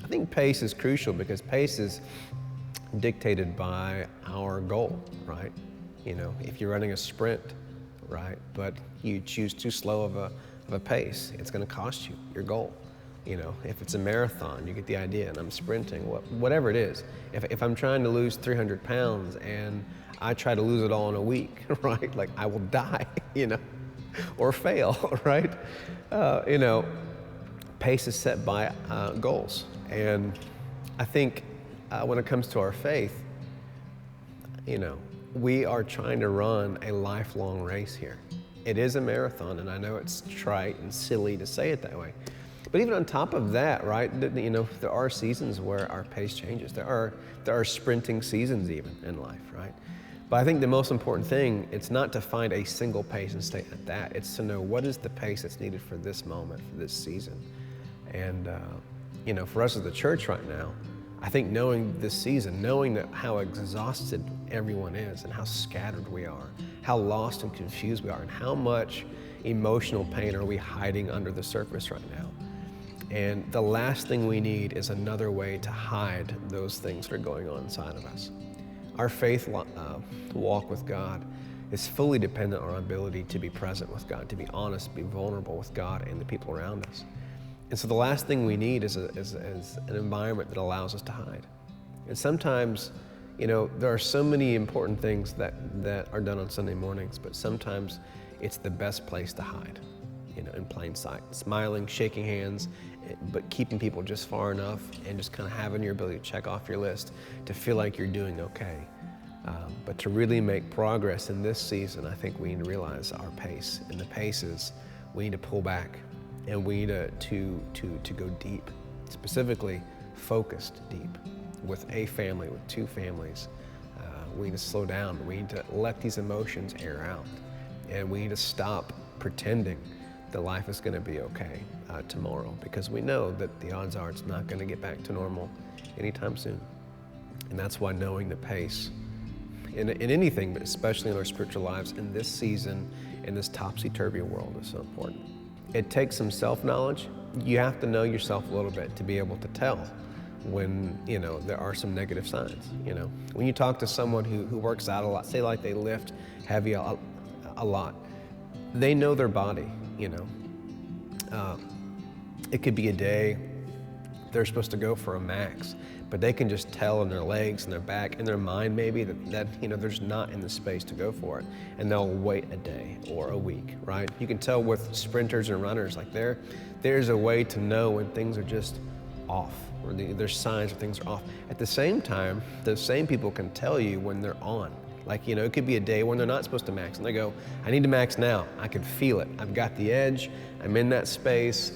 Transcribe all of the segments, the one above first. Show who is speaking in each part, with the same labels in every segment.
Speaker 1: I think pace is crucial because pace is dictated by our goal, right? You know, if you're running a sprint, right, but you choose too slow of a pace, it's going to cost you your goal. You know, if it's a marathon, you get the idea, and I'm sprinting, whatever it is. If I'm trying to lose 300 pounds and I try to lose it all in a week, right, like I will die, you know, or fail, right? You know, pace is set by goals. And I think when it comes to our faith, you know, we are trying to run a lifelong race here. It is a marathon, and I know it's trite and silly to say it that way. But even on top of that, right, you know, there are seasons where our pace changes. There are sprinting seasons even in life, right? But I think the most important thing, it's not to find a single pace and stay at that. It's to know what is the pace that's needed for this moment, for this season. And, you know, for us as the church right now, I think knowing this season, knowing that how exhausted everyone is and how scattered we are, how lost and confused we are, and how much emotional pain are we hiding under the surface right now. And the last thing we need is another way to hide those things that are going on inside of us. Our faith walk with God is fully dependent on our ability to be present with God, to be honest, be vulnerable with God and the people around us. And so the last thing we need is an environment that allows us to hide. And sometimes, you know, there are so many important things that are done on Sunday mornings, but sometimes it's the best place to hide, you know, in plain sight. Smiling, shaking hands, but keeping people just far enough and just kind of having your ability to check off your list to feel like you're doing okay. But to really make progress in this season, I think we need to realize our pace. And the pace is we need to pull back. And we need to go deep, specifically focused deep, with a family, with two families. We need to slow down. We need to let these emotions air out. And we need to stop pretending that life is going to be okay tomorrow, because we know that the odds are it's not going to get back to normal anytime soon. And that's why knowing the pace in anything, but especially in our spiritual lives in this season, in this topsy-turvy world, is so important. It takes some self-knowledge. You have to know yourself a little bit to be able to tell when, you know, there are some negative signs, you know. When you talk to someone who works out a lot, say like they lift heavy a lot, they know their body, you know. It could be a day they're supposed to go for a max, but they can just tell in their legs and their back and their mind maybe that you know, there's not in the space to go for it, and they'll wait a day or a week, right? You can tell with sprinters and runners, like there's a way to know when things are just off, or there's signs that things are off. At the same time, those same people can tell you when they're on. Like, you know, it could be a day when they're not supposed to max, and they go, I need to max now. I can feel it. I've got the edge. I'm in that space.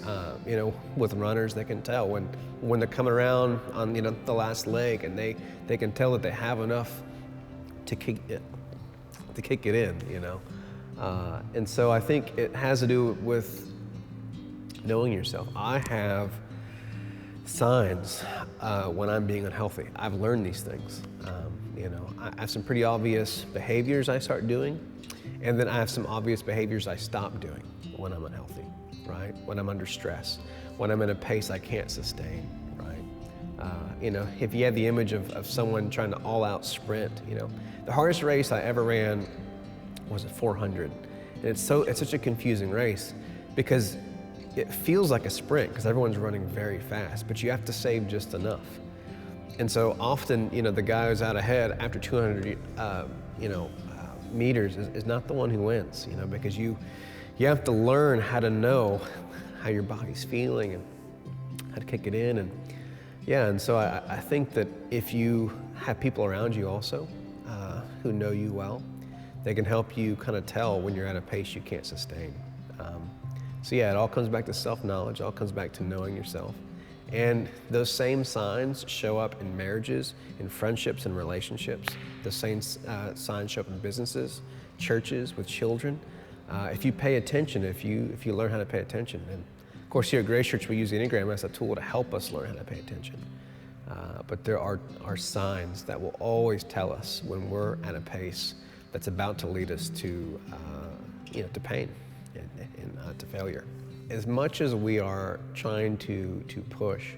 Speaker 1: You know, with runners, they can tell when they're coming around on, you know, the last leg, and they can tell that they have enough to kick it in, you know. And so I think it has to do with knowing yourself. I have signs when I'm being unhealthy. I've learned these things. You know, I have some pretty obvious behaviors I start doing, and then I have some obvious behaviors I stop doing when I'm unhealthy, right? When I'm under stress, when I'm in a pace I can't sustain, right? You know, if you have the image of someone trying to all-out sprint, you know, the hardest race I ever ran was a 400, and it's such a confusing race because it feels like a sprint because everyone's running very fast, but you have to save just enough. And so often, you know, the guy who's out ahead after 200, meters is not the one who wins, you know, because you have to learn how to know how your body's feeling and how to kick it in. And yeah, and so I think that if you have people around you also who know you well, they can help you kind of tell when you're at a pace you can't sustain. So yeah, it all comes back to self-knowledge, it all comes back to knowing yourself. And those same signs show up in marriages, in friendships and relationships. The same signs show up in businesses, churches, with children. If you pay attention, if you learn how to pay attention. And of course here at Grace Church we use the Enneagram as a tool to help us learn how to pay attention. But there are signs that will always tell us when we're at a pace that's about to lead us to pain and to failure. As much as we are trying to push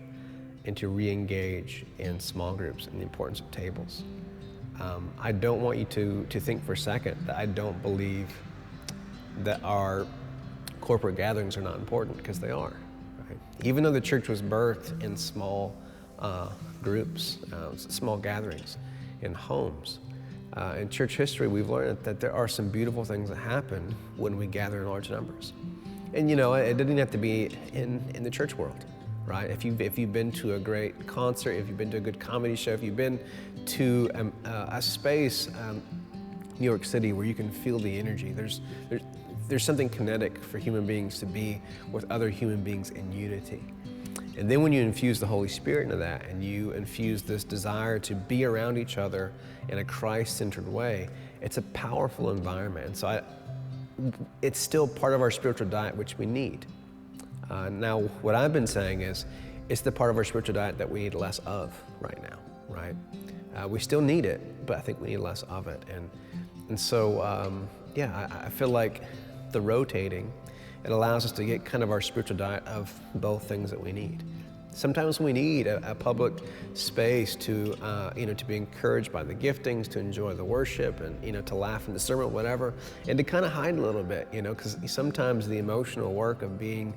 Speaker 1: and to re-engage in small groups and the importance of tables. I don't want you to think for a second that I don't believe that our corporate gatherings are not important, because they are. Right? Even though the church was birthed in small groups, small gatherings, in homes, in church history, we've learned that there are some beautiful things that happen when we gather in large numbers. And it doesn't have to be in the church world, right? If you've been to a great concert, if you've been to a good comedy show, if you've been to a space, New York City, where you can feel the energy, there's something kinetic for human beings to be with other human beings in unity. And then when you infuse the Holy Spirit into that, and you infuse this desire to be around each other in a Christ-centered way, it's a powerful environment. And so it's still part of our spiritual diet, which we need. Now, what I've been saying is, it's the part of our spiritual diet that we need less of right now, right? We still need it, but I think we need less of it. And so, I feel like the rotating, it allows us to get kind of our spiritual diet of both things that we need. Sometimes we need a public space to be encouraged by the giftings, to enjoy the worship, and to laugh in the sermon, whatever, and to kind of hide a little bit, because sometimes the emotional work of being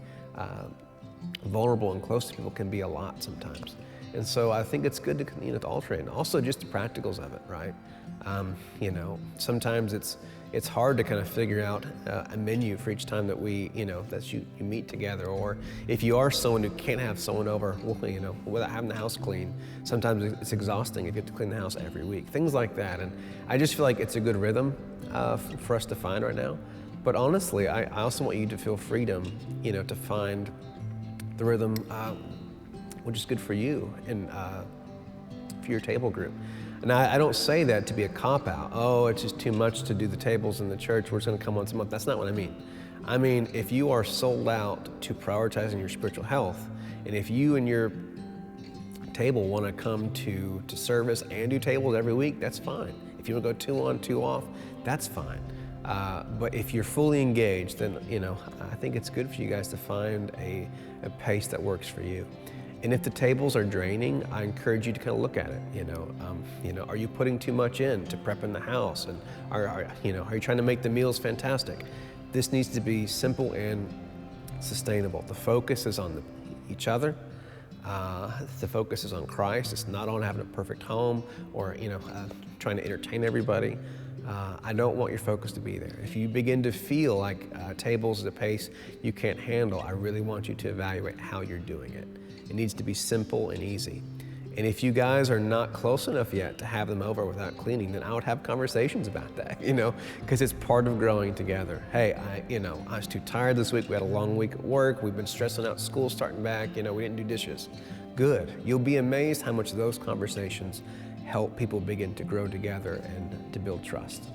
Speaker 1: vulnerable and close to people can be a lot sometimes. And so I think it's good to alternate, and also just the practicals of it, right? Sometimes it's hard to kind of figure out a menu for each time that you meet together. Or if you are someone who can't have someone over, without having the house clean, sometimes it's exhausting if you have to clean the house every week, things like that. And I just feel like it's a good rhythm for us to find right now. But honestly, I also want you to feel freedom, to find the rhythm which is good for you and for your table group. And I don't say that to be a cop-out. Oh, it's just too much to do the tables in the church. We're just going to come once a month. That's not what I mean. I mean, if you are sold out to prioritizing your spiritual health, and if you and your table want to come to service and do tables every week, that's fine. If you want to go 2 on, 2 off, that's fine. But if you're fully engaged, then I think it's good for you guys to find a pace that works for you. And if the tables are draining, I encourage you to kind of look at it. Are you putting too much in to prep in the house? And are you trying to make the meals fantastic? This needs to be simple and sustainable. The focus is on each other. The focus is on Christ. It's not on having a perfect home or trying to entertain everybody. I don't want your focus to be there. If you begin to feel like tables is a pace you can't handle, I really want you to evaluate how you're doing it. It needs to be simple and easy. And if you guys are not close enough yet to have them over without cleaning, then I would have conversations about that, because it's part of growing together. Hey, I was too tired this week. We had a long week at work. We've been stressing out school starting back. We didn't do dishes. Good. You'll be amazed how much those conversations help people begin to grow together and to build trust.